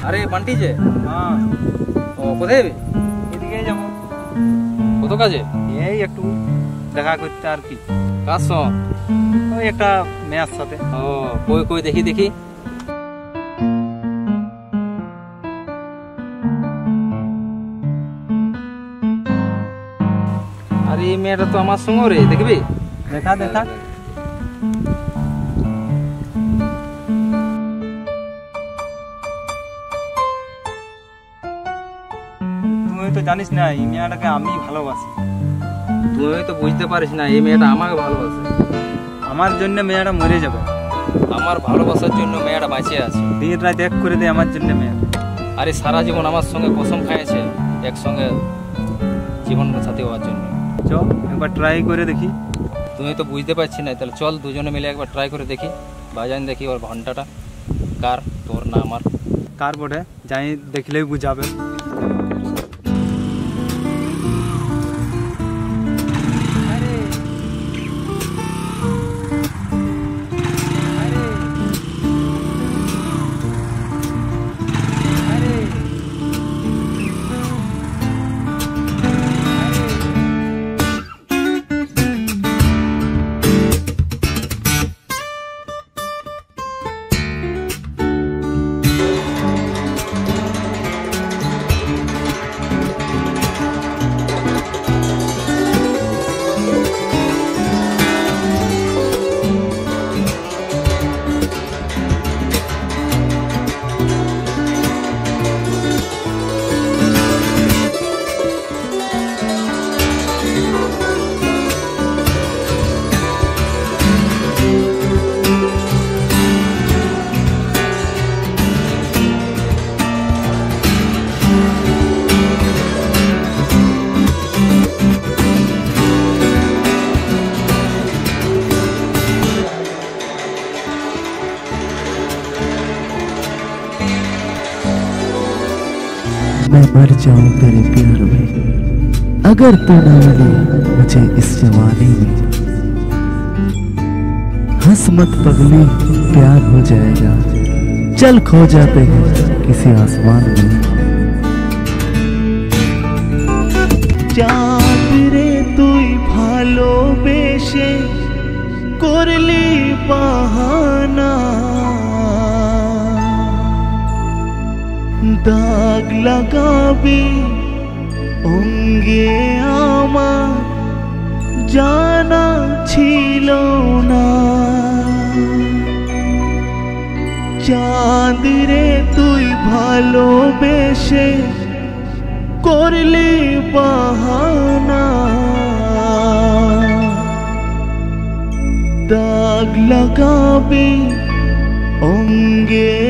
আরে বান্টি যে হ্যাঁ ও কোথায় এদিকে যাবো কত কাজে এই একটু দেখা করতে আর কি কাজ সব ওই একটা মেয়ের সাথে ও কই কই দেখি দেখি আরে এই মেয়েটা তো আমার সঙ্গে রে দেখবি দেখা দেখা তুই তো জানিস না এই মেয়েটাকে আমি ভালোবাসি তুই তো বুঝতে পারিস না এই মেয়েটা আমাকে ভালোবাসে আমার জন্য মেয়েটা মরে যাবে আমার ভালোবাসার জন্য মেয়েটা বাঁচে আছে দিন রাত এক করে দে আমার জন্য মেয়ে আরে সারা জীবন আমার সঙ্গে কসম খাইছে একসঙ্গে জীবন সাথী হওয়ার জন্য চ একবার ট্রাই করে দেখি তুমি তো বুঝতে পারছি না তাহলে চল দুজনে মিলে একবার ট্রাই করে দেখি বাজান দেখি ওর ঘন্টাটা কার তোর না আমার কার বটে যাই দেখলেই বুঝাবে मैं मर जाऊं तेरे प्यार में अगर तू न मिले मुझे इस जवानी में हंस मत पगली प्यार हो जाएगा चल खो जाते हैं किसी आसमान में चाँद रे तुई भालोबेशे करली बाहाना दाग लगाबी অঙ্গে আমার জানা ছিল না চাঁদ রে তুই ভালোবেসে করলি বাহানা দাগ লাগাবি অঙ্গে